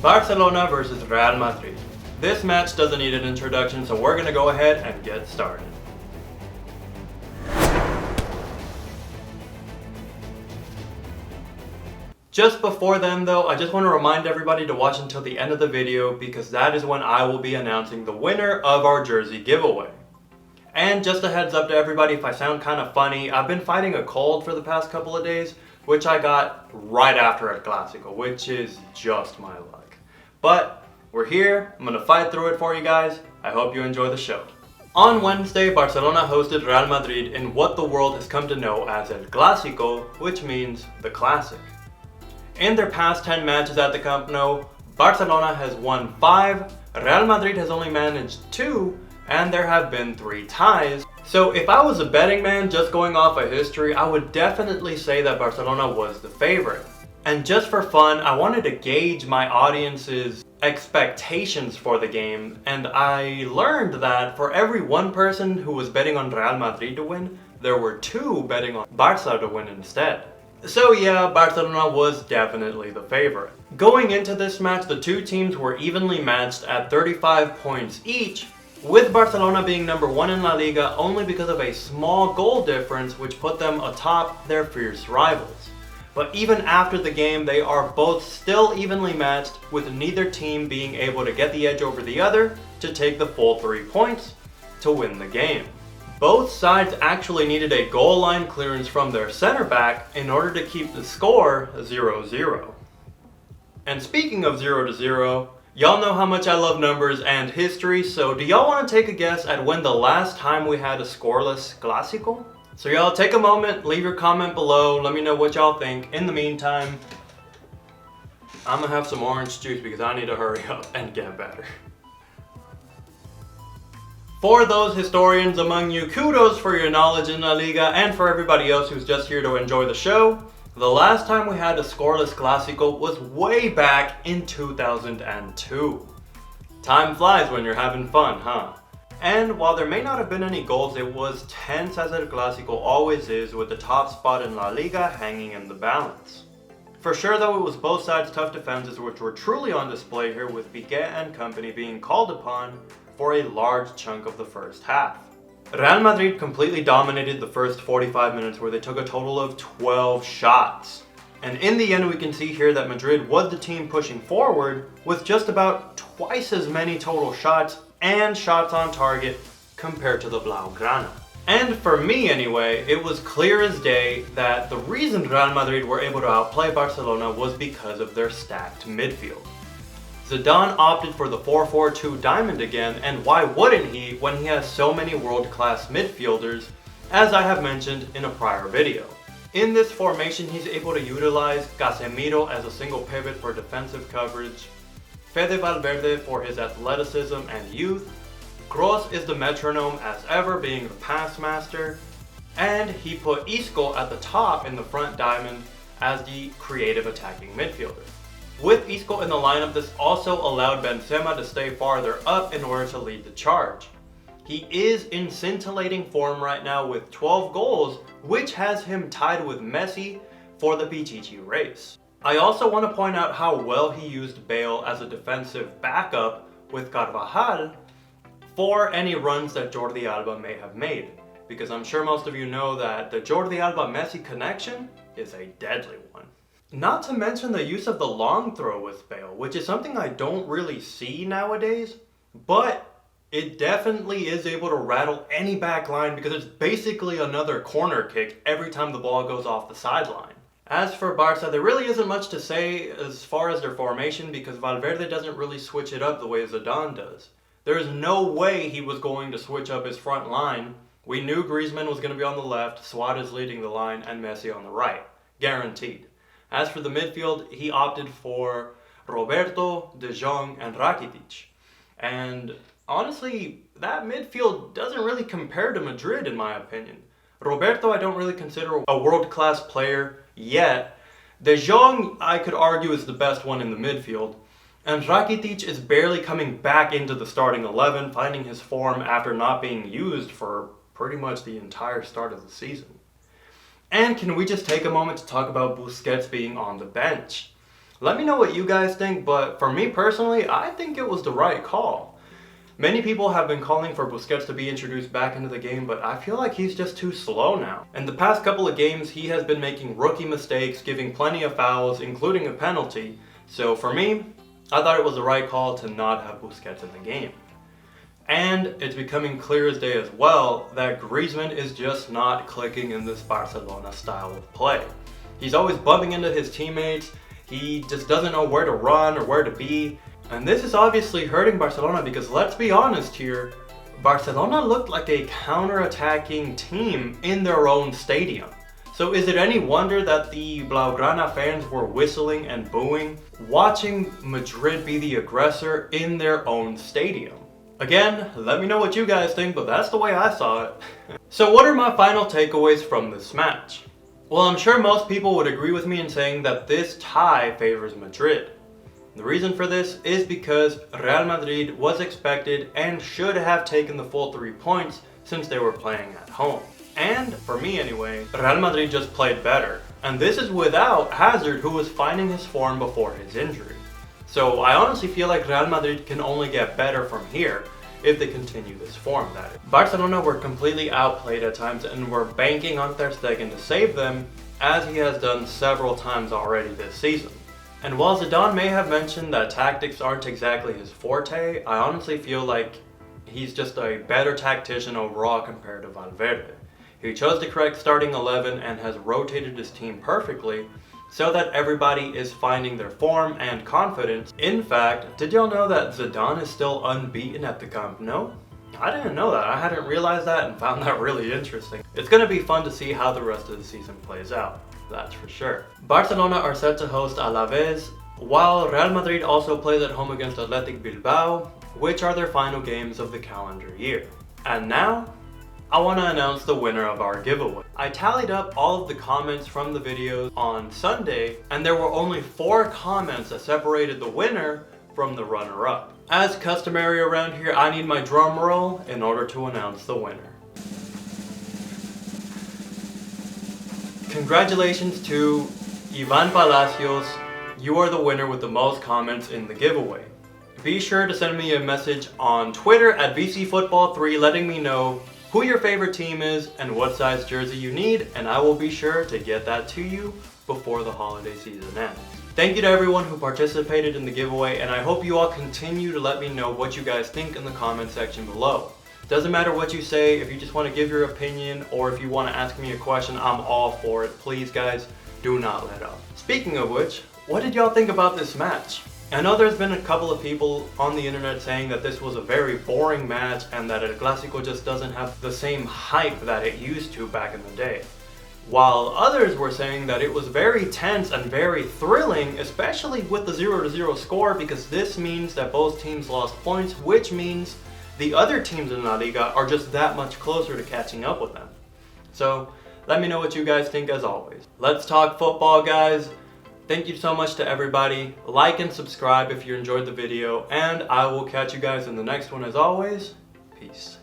Barcelona versus Real Madrid. This match doesn't need an introduction, so we're gonna go ahead and get started. Just before then though, I just want to remind everybody to watch until the end of the video because that is when I will be announcing the winner of our jersey giveaway. And just a heads up to everybody, if I sound kind of funny, I've been fighting a cold for the past couple of days, which I got right after El Clasico, which is just my luck. But we're here, I'm gonna fight through it for you guys. I hope you enjoy the show. On Wednesday, Barcelona hosted Real Madrid in what the world has come to know as El Clasico, which means the Classic. In their past 10 matches at the Camp Nou, Barcelona has won 5, Real Madrid has only managed 2, and there have been 3 ties. So if I was a betting man just going off of history, I would definitely say that Barcelona was the favorite. And just for fun, I wanted to gauge my audience's expectations for the game, and I learned that for every one person who was betting on Real Madrid to win, there were 2 betting on Barca to win instead. So yeah, Barcelona was definitely the favorite. Going into this match, the 2 teams were evenly matched at 35 points each, with Barcelona being number 1 in La Liga only because of a small goal difference which put them atop their fierce rivals. But even after the game, they are both still evenly matched, with neither team being able to get the edge over the other to take the full 3 points to win the game. Both sides actually needed a goal line clearance from their center back in order to keep the score 0-0. And speaking of 0-0, y'all know how much I love numbers and history, so do y'all want to take a guess at when the last time we had a scoreless Clasico? So y'all take a moment, leave your comment below, let me know what y'all think. In the meantime, I'm gonna have some orange juice because I need to hurry up and get better. For those historians among you, kudos for your knowledge in La Liga, and for everybody else who's just here to enjoy the show, the last time we had a scoreless Clasico was way back in 2002. Time flies when you're having fun, huh? And while there may not have been any goals, it was tense as El Clasico always is, with the top spot in La Liga hanging in the balance. For sure though, it was both sides' tough defenses which were truly on display here, with Piqué and company being called upon for a large chunk of the first half. Real Madrid completely dominated the first 45 minutes, where they took a total of 12 shots. And in the end, we can see here that Madrid was the team pushing forward with just about twice as many total shots and shots on target compared to the Blaugrana. And for me anyway, it was clear as day that the reason Real Madrid were able to outplay Barcelona was because of their stacked midfield. Zidane opted for the 4-4-2 diamond again, and why wouldn't he when he has so many world-class midfielders, as I have mentioned in a prior video. In this formation, he's able to utilize Casemiro as a single pivot for defensive coverage, Fede Valverde for his athleticism and youth, Kroos is the metronome as ever, being the pass master, and he put Isco at the top in the front diamond as the creative attacking midfielder. With Isco in the lineup, this also allowed Benzema to stay farther up in order to lead the charge. He is in scintillating form right now with 12 goals, which has him tied with Messi for the Pichichi race. I also want to point out how well he used Bale as a defensive backup with Carvajal for any runs that Jordi Alba may have made, because I'm sure most of you know that the Jordi Alba-Messi connection is a deadly one. Not to mention the use of the long throw with Bale, which is something I don't really see nowadays, but it definitely is able to rattle any back line because it's basically another corner kick every time the ball goes off the sideline. As for Barca, there really isn't much to say as far as their formation because Valverde doesn't really switch it up the way Zidane does. There is no way he was going to switch up his front line. We knew Griezmann was going to be on the left, Suarez leading the line, and Messi on the right. Guaranteed. As for the midfield, he opted for Roberto, De Jong, and Rakitic. And honestly, that midfield doesn't really compare to Madrid in my opinion. Roberto I don't really consider a world-class player yet. De Jong I could argue is the best one in the midfield. And Rakitic is barely coming back into the starting 11, finding his form after not being used for pretty much the entire start of the season. And can we just take a moment to talk about Busquets being on the bench? Let me know what you guys think, but for me personally, I think it was the right call. Many people have been calling for Busquets to be introduced back into the game, but I feel like he's just too slow now. In the past couple of games, he has been making rookie mistakes, giving plenty of fouls, including a penalty. So for me, I thought it was the right call to not have Busquets in the game. And it's becoming clear as day as well that Griezmann is just not clicking in this Barcelona style of play. He's always bumping into his teammates, he just doesn't know where to run or where to be. And this is obviously hurting Barcelona because let's be honest here, Barcelona looked like a counter-attacking team in their own stadium. So is it any wonder that the Blaugrana fans were whistling and booing, watching Madrid be the aggressor in their own stadium? Again, let me know what you guys think, but that's the way I saw it. So what are my final takeaways from this match? Well, I'm sure most people would agree with me in saying that this tie favors Madrid. The reason for this is because Real Madrid was expected and should have taken the full 3 points since they were playing at home. And, for me anyway, Real Madrid just played better. And this is without Hazard, who was finding his form before his injury. So I honestly feel like Real Madrid can only get better from here if they continue this form, that is. Barcelona were completely outplayed at times and were banking on Ter Stegen to save them, as he has done several times already this season. And while Zidane may have mentioned that tactics aren't exactly his forte, I honestly feel like he's just a better tactician overall compared to Valverde. He chose the correct starting 11 and has rotated his team perfectly, so that everybody is finding their form and confidence. In fact, did y'all know that Zidane is still unbeaten at the Camp Nou? I didn't know that. I hadn't realized that and found that really interesting. It's going to be fun to see how the rest of the season plays out, that's for sure. Barcelona are set to host Alaves, while Real Madrid also plays at home against Athletic Bilbao, which are their final games of the calendar year. And now, I want to announce the winner of our giveaway. I tallied up all of the comments from the videos on Sunday, and there were only 4 comments that separated the winner from the runner-up. As customary around here, I need my drum roll in order to announce the winner. Congratulations to Ivan Palacios. You are the winner with the most comments in the giveaway. Be sure to send me a message on Twitter at VCFootball3 letting me know who your favorite team is and what size jersey you need, and I will be sure to get that to you before the holiday season ends. Thank you to everyone who participated in the giveaway, and I hope you all continue to let me know what you guys think in the comment section below. Doesn't matter what you say, if you just want to give your opinion or if you want to ask me a question, I'm all for it. Please guys, do not let up. Speaking of which, what did y'all think about this match? I know there's been a couple of people on the internet saying that this was a very boring match and that El Clasico just doesn't have the same hype that it used to back in the day. While others were saying that it was very tense and very thrilling, especially with the 0-0 score, because this means that both teams lost points, which means the other teams in La Liga are just that much closer to catching up with them. So let me know what you guys think as always. Let's talk football, guys. Thank you so much to everybody. Like and subscribe if you enjoyed the video, and I will catch you guys in the next one as always. Peace.